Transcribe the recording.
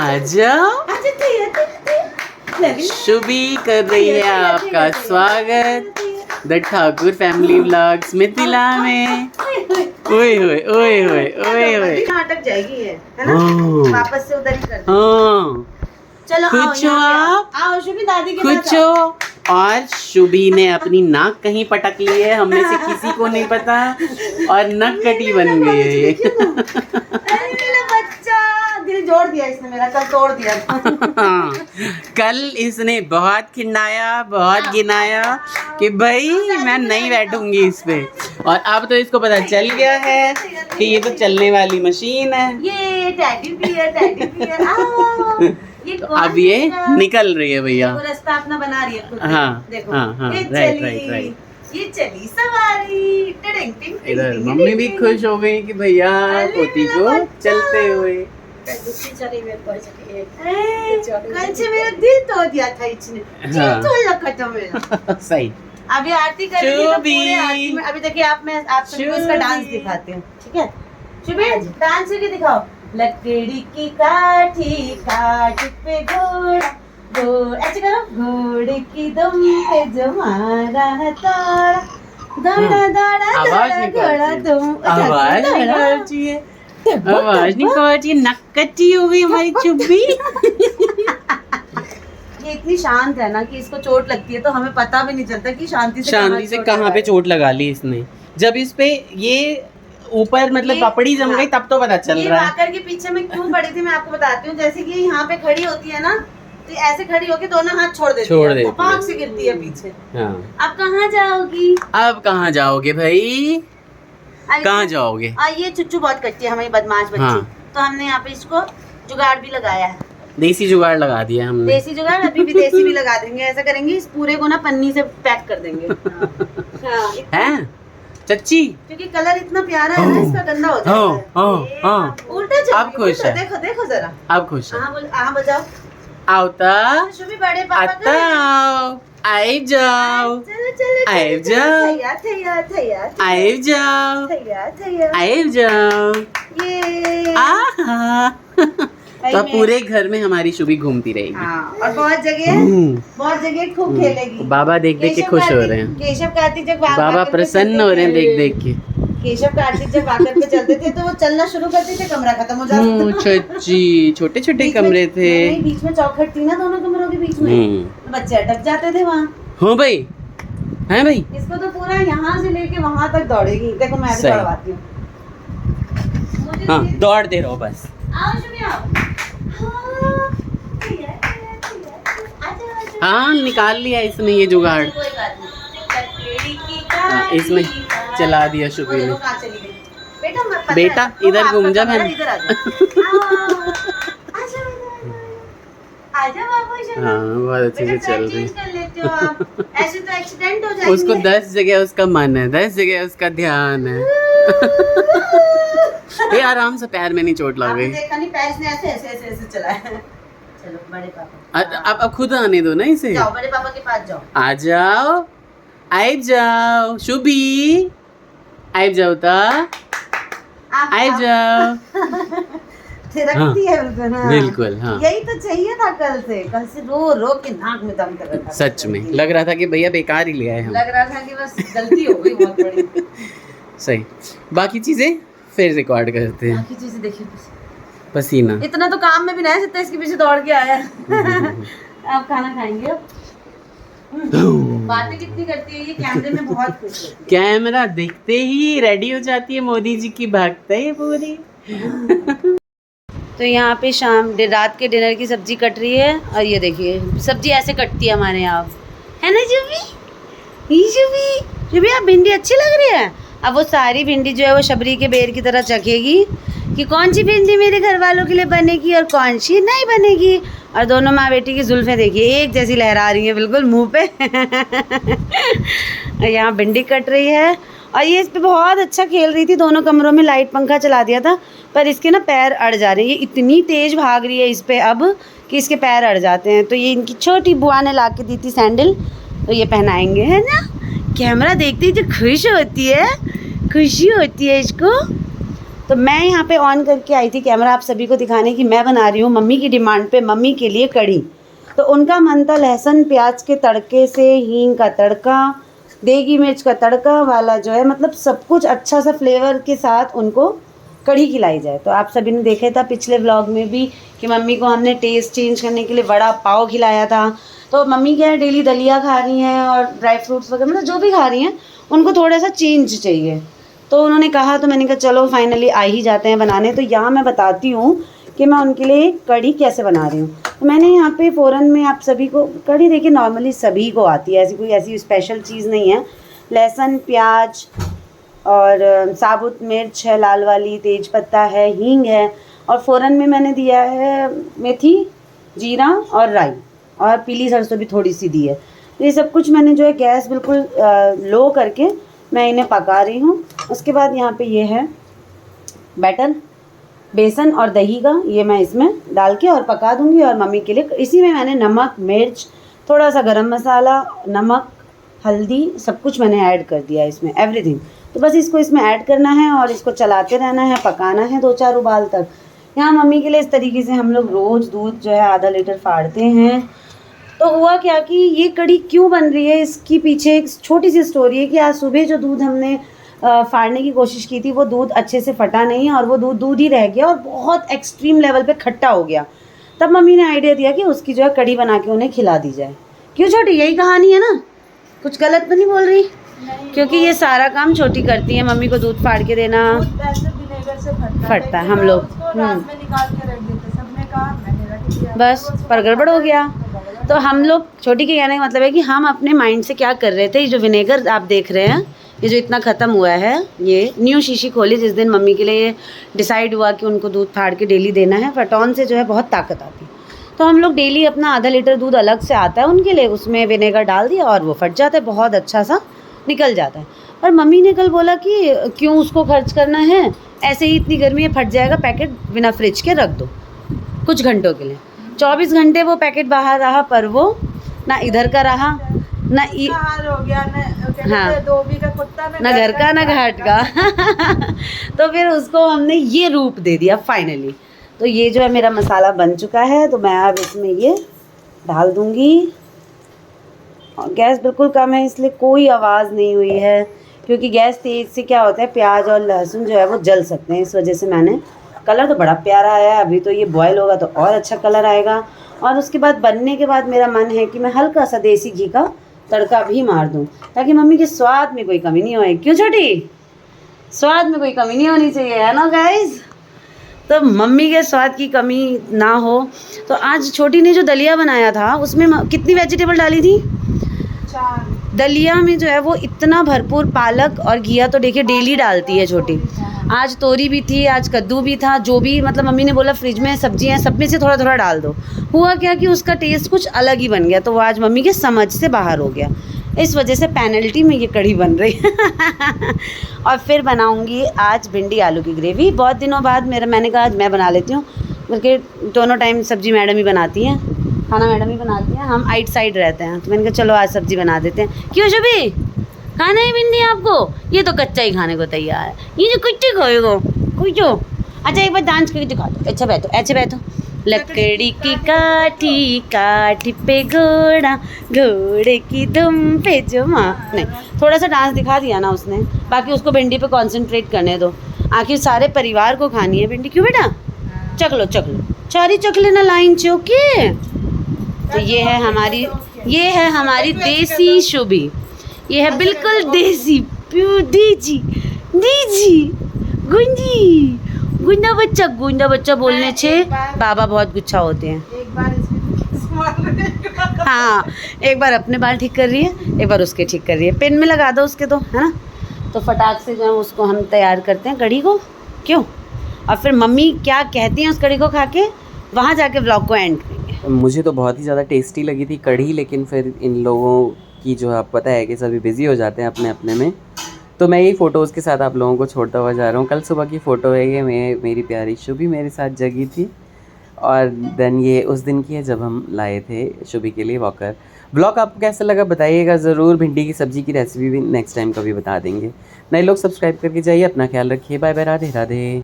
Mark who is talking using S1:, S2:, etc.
S1: आ जाओ। शुभी कर रही है आपका स्वागत the Thakur family vlogs Mithila में। ओए होए ओए होए ओए होए,
S2: अटक जाएगी है ना, वापस से उधर ही कर।
S1: हाँ
S2: चलो
S1: खुश हो आप,
S2: आओ शुभी दादी के
S1: खुश हो। और शुभी ने अपनी नाक कहीं पटक ली है, हम में से किसी को नहीं पता, और नक कटी बन गई है ये।
S2: बच्चा दिल जोड़ दिया इसने मेरा, कल तोड़ दिया।
S1: कल इसने बहुत खिंडाया, बहुत गिनाया कि भाई मैं नहीं बैठूंगी इस पे, और अब तो इसको पता चल गया है कि ये तो चलने वाली मशीन है।
S2: ये टैडी बियर
S1: तो अब ये निकल रही है भैया,
S2: रास्ता अपना बना रही है खुद।
S1: हाँ
S2: देखो,
S1: हाँ, राइट।
S2: ये चली सवारी। टिडिंग, टिंग, टिंग,
S1: इधर
S2: टिंग,
S1: मम्मी
S2: टिंग,
S1: भी
S2: टिंग,
S1: खुश हो गई कि भैया पोती को चलते हुए।
S2: कल से मेरा दिल तोड़ दिया था इसने।
S1: हाँ।
S2: खत्म मेरा।
S1: सही।
S2: अभी आरती करेंगे तो पूरे आरती में अभी देखिए आप सबको इसका डांस दिखाते हैं, ठीक है? शुभी डांस करके दिखाओ। लकड़ी की काठी काठ पे घोड़ा, ऐसे करो। घोड़े की दुम पे जो मारा है तारा, दौड़ा दौड़ा दौड़ा घोड़ा तुम।
S1: आवाज निकालती है, आवाज निकालती है। नक कटी हो गई हमारी चुब्बी।
S2: ये इतनी शांत है ना कि इसको चोट लगती है तो हमें पता भी नहीं चलता कि शांति से
S1: कहाँ पे चोट लगा ली इसने। जब इस पे ये ऊपर मतलब पपड़ी जम गई तब तो पता चल रहा है।
S2: वाकर के पीछे में क्यों पड़ी थी मैं आपको बताती हूँ। जैसे कि यहाँ पे खड़ी होती है ना, तो ऐसे खड़ी होके दोनों हाथ छोड़ देती है, पाँव से गिरती है पीछे।
S1: हाँ।
S2: अब कहाँ जाओगी?
S1: अब कहाँ जाओगे भाई, कहाँ जाओगे?
S2: ये चुच्चू बहुत करती है हमारी बदमाश बच्ची।
S1: हाँ।
S2: तो हमने यहाँ पे इसको जुगाड़ भी लगाया है,
S1: देसी जुगाड़ लगा दिया हमने।
S2: देसी जुगाड़, अभी भी देसी भी लगा देंगे। ऐसा करेंगे इस पूरे को ना पन्नी से पैक कर देंगे।
S1: हैं चच्ची,
S2: क्योंकि कलर इतना प्यारा है ना, इसका गंदा हो जाता है। उल्टा चल,
S1: अब खुश है।
S2: देखो देखो जरा,
S1: अब खुश है।
S2: हाँ बजाओ।
S1: आवता
S2: शुभी बड़े पापा
S1: आता आई जाओ,
S2: चलो चलो
S1: आई जाओ, आई जाओ, आई जाओ।
S2: ये
S1: तो पूरे घर में हमारी शुभी घूमती रहेगी।
S2: हाँ, और बहुत जगह खूब खेलेगी।
S1: बाबा देख देख के खुश हो रहे हैं।
S2: केशव कार्तिक जब
S1: बाबा प्रसन्न हो रहे हैं देख देख के।
S2: केशव कार्तिक जब वाकर पे चलते थे तो वो चलना शुरू करते थे, कमरा खत्म हो जाता था।
S1: चच्ची छोटे छोटे कमरे थे,
S2: बीच में चौखट थी ना दोनों कमरों के बीच में, बच्चे अटक जाते थे वहाँ।
S1: हाँ भाई, है भाई।
S2: इसको तो पूरा यहाँ से लेके वहाँ तक दौड़ेगी। देखो मैं भी दौड़वाती हूँ।
S1: हाँ दौड़ दे रहो बस।
S2: आओ शुभी आओ।
S1: हाँ निकाल लिया इसने ये जुगाड़।
S2: कोई बात नहीं।
S1: इसमें चला दिया शुभी ने।
S2: बेटा
S1: बेटा इधर घूम जा। मैं हाँ बहुत अच्छे से चल रही है।
S2: ऐसे तो एक्सीडेंट हो जाएंगे।
S1: उसको 10 जगह उसका मन है, 10 जगह उसका ध्यान है। ये आराम से पैर में नहीं चोट लग गई।
S2: देखा नहीं, पैर ने ऐसे ऐसे ऐसे ऐसे चलाया। चलो बड़े पापा
S1: अब खुद आने दो ना इसे।
S2: जाओ बड़े पापा के पास जाओ।
S1: आ जाओ, आइब जाओ शुभी, आइब जाओ ता, आइब जाओ।
S2: थिरकती है
S1: बिल्कुल। हाँ
S2: यही तो चाहिए था। कल से रो के नाक में दम कर रखा।
S1: सच में लग रहा था कि भैया बेकार ही ले आए हम।
S2: लग रहा था कि बस गलती हो गई बहुत बड़ी।
S1: सही। बाकी चीजें फिर रिकॉर्ड करते हैं।
S2: बाकी चीजें देखिए,
S1: पसीना
S2: इतना तो काम में भी नहीं सकता, इसके पीछे दौड़ के आया। अब खाना खाएंगे। बातें कितनी करती है ये, कैमरे में बहुत खुश होती है।
S1: कैमरा दिखते ही रेडी हो जाती है, मोदी जी की भक्त है ये पूरी।
S2: तो यहाँ पे रात के डिनर की सब्जी कट रही है, और ये देखिए सब्जी ऐसे कटती है हमारे यहाँ, है ना जुबी? जुबी आप भिंडी अच्छी लग रही है। अब वो सारी भिंडी जो है वो शबरी के बेर की तरह चखेगी कि कौन सी भिंडी मेरे घर वालों के लिए बनेगी और कौन सी नहीं बनेगी। और दोनों माँ बेटी की जुल्फें देखिए एक जैसी लहरा रही हैं बिल्कुल मुंह पे। यहाँ भिंडी कट रही है, और ये इस पे बहुत अच्छा खेल रही थी। दोनों कमरों में लाइट पंखा चला दिया था, पर इसके ना पैर अड़ जा रहे हैं। ये इतनी तेज़ भाग रही है इस पे अब कि इसके पैर अड़ जाते हैं। तो ये इनकी छोटी बुआ ने ला के दी थी सैंडल, तो ये पहनाएंगे, है ना। कैमरा देखते ही जो खुश होती है, खुशी होती है इसको। तो मैं यहाँ पे ऑन करके आई थी कैमरा आप सभी को दिखाने की मैं बना रही हूँ मम्मी की डिमांड पे मम्मी के लिए कढ़ी। तो उनका मन था लहसुन प्याज के तड़के से हींग का तड़का, देगी मिर्च का तड़का वाला जो है, मतलब सब कुछ अच्छा सा फ्लेवर के साथ उनको कढ़ी खिलाई जाए। तो आप सभी ने देखा था पिछले व्लॉग में भी कि मम्मी को हमने टेस्ट चेंज करने के लिए वड़ा पाव खिलाया था। तो मम्मी क्या है डेली दलिया खा रही हैं और ड्राई फ्रूट्स वगैरह मतलब जो भी खा रही हैं उनको थोड़ा सा चेंज चाहिए। तो उन्होंने कहा तो मैंने कहा चलो फाइनली आ ही जाते हैं बनाने। तो यहाँ मैं बताती हूँ कि मैं उनके लिए कढ़ी कैसे बना रही हूँ। तो मैंने यहाँ पे फ़ौरन में आप सभी को कढ़ी देखिए नॉर्मली सभी को आती है, ऐसी कोई ऐसी स्पेशल चीज़ नहीं है। लहसुन प्याज और साबुत मिर्च है लाल वाली, तेज पत्ता है, हींग है और फ़ौरन में मैंने दिया है मेथी, जीरा और राई और पीली सरसों भी थोड़ी सी दी है। तो ये सब कुछ मैंने जो है गैस बिल्कुल लो करके मैं इन्हें पका रही हूँ। उसके बाद यहाँ पे ये है बैटर बेसन और दही का, ये मैं इसमें डाल के और पका दूँगी। और मम्मी के लिए इसी में मैंने नमक मिर्च थोड़ा सा गरम मसाला नमक हल्दी सब कुछ मैंने ऐड कर दिया इसमें एवरीथिंग। तो बस इसको इसमें ऐड करना है और इसको चलाते रहना है, पकाना है 2-4 उबाल तक। यहाँ मम्मी के लिए इस तरीके से हम लोग रोज़ दूध जो है आधा लीटर फाड़ते हैं। तो हुआ क्या कि ये कढ़ी क्यों बन रही है इसकी पीछे एक छोटी सी स्टोरी है कि आज सुबह जो दूध हमने फाड़ने की कोशिश की थी वो दूध अच्छे से फटा नहीं है और वो दूध ही रह गया और बहुत एक्सट्रीम लेवल पे खट्टा हो गया। तब मम्मी ने आइडिया दिया कि उसकी जो है कढ़ी बना के उन्हें खिला दी जाए। क्यों छोटी, यही कहानी है ना, कुछ गलत तो नहीं बोल रही? क्योंकि ये सारा काम छोटी करती है, मम्मी को दूध फाड़ के देना फटता है। हम लोग बस पर गड़बड़ हो गया। तो हम लोग छोटी के कहने का मतलब है कि हम अपने माइंड से क्या कर रहे थे, ये जो विनेगर आप देख रहे हैं ये जो इतना ख़त्म हुआ है, ये न्यू शीशी खोली जिस दिन मम्मी के लिए डिसाइड हुआ कि उनको दूध फाड़ के डेली देना है। फटौन से जो है बहुत ताकत आती है। तो हम लोग डेली अपना आधा लीटर दूध अलग से आता है उनके लिए, उसमें विनेगर डाल दिया और वो फट जाता है, बहुत अच्छा सा निकल जाता है। और मम्मी ने कल बोला कि क्यों उसको खर्च करना है, ऐसे ही इतनी गर्मी है फट जाएगा, पैकेट बिना फ्रिज के रख दो कुछ घंटों के लिए। 24 घंटे वो पैकेट बाहर रहा पर वो ना इधर का रहा ना हो गया हाँ ना घर का ना घाट का तो फिर उसको हमने ये रूप दे दिया फाइनली। तो ये जो है मेरा मसाला बन चुका है, तो मैं अब इसमें ये डाल दूँगी। और गैस बिल्कुल कम है इसलिए कोई आवाज़ नहीं हुई है, क्योंकि गैस तेज़ से क्या होता है प्याज और लहसुन जो है वो जल सकते हैं, इस वजह से मैंने। कलर तो बड़ा प्यारा आया है, अभी तो ये बॉयल होगा तो और अच्छा कलर आएगा। और उसके बाद बनने के बाद मेरा मन है कि मैं हल्का सा देसी घी का तड़का भी मार दूँ ताकि मम्मी के स्वाद में कोई कमी नहीं होए। क्यों छोटी, स्वाद में कोई कमी नहीं होनी चाहिए, है ना गाइस? तो मम्मी के स्वाद की कमी ना हो। तो आज छोटी ने जो दलिया बनाया था उसमें कितनी वेजिटेबल डाली थी? 4। दलिया में जो है वो इतना भरपूर पालक और घिया तो देखिए डेली डालती है छोटी। आज तोरी भी थी, आज कद्दू भी था, जो भी मतलब मम्मी ने बोला फ्रिज में सब्जियां सब में से थोड़ा थोड़ा डाल दो। हुआ क्या कि उसका टेस्ट कुछ अलग ही बन गया, तो वो आज मम्मी के समझ से बाहर हो गया। इस वजह से पेनल्टी में ये कढ़ी बन रही है और फिर बनाऊंगी आज भिंडी आलू की ग्रेवी। बहुत दिनों बाद मैंने कहा आज मैं बना लेती हूँ, बल्कि दोनों टाइम सब्जी मैडम ही बनाती हैं, खाना मैडम ही बनाती हैं, हम आइट साइड रहते हैं। तो मैंने कहा चलो आज सब्जी बना देते हैं। क्यों शुभी, खाना है भिंडी आपको? ये तो कच्चा ही खाने को तैयार है, ये जो कुछ खाएगा कुछ। अच्छा एक बार डांस करके दिखा दो। अच्छा बैठो, ऐसे बैठो। लकड़ी की काठी काठी पे घोड़ा, घोड़े की दुम पे जो माँ। नहीं, थोड़ा सा डांस दिखा दिया ना उसने, बाकी उसको भिंडी पे कंसंट्रेट करने दो। आखिर सारे परिवार को खानी है भिंडी। क्यों बेटा, चख लो चख लो, चारी चख लेना लाइन से, ओके। तो ये है हमारी देसी शुभी, ये है बिल्कुल देसी प्यू दीजी दीजी गुंजी गुंडा बच्चा बोलने से बाबा बहुत गुस्सा होते हैं। हाँ, एक बार अपने बाल ठीक कर रही है, एक बार उसके ठीक कर रही है। पेन में लगा दो उसके, तो है ना। तो फटाक से जो है उसको हम तैयार करते हैं कढ़ी को। क्यों, और फिर मम्मी क्या कहती हैं उस कढ़ी को खा के, वहाँ जाके व्लॉग को एंड करेंगे।
S1: मुझे तो बहुत ही ज़्यादा टेस्टी लगी थी कढ़ी, लेकिन फिर इन लोगों की जो आप पता है कि सभी बिज़ी हो जाते हैं अपने अपने में, तो मैं यही फ़ोटोज़ के साथ आप लोगों को छोड़ता हुआ जा रहा हूँ। कल सुबह की फ़ोटो है ये, मेरी प्यारी शुभी मेरे साथ जगी थी, और देन ये उस दिन की है जब हम लाए थे शुभी के लिए वॉकर। ब्लॉग आपको कैसा लगा बताइएगा ज़रूर। भिंडी की सब्ज़ी की रेसिपी भी नेक्स्ट टाइम कभी बता देंगे। नए लोग सब्सक्राइब करके जाइए, अपना ख्याल रखिए, बाय बाय, राधे राधे।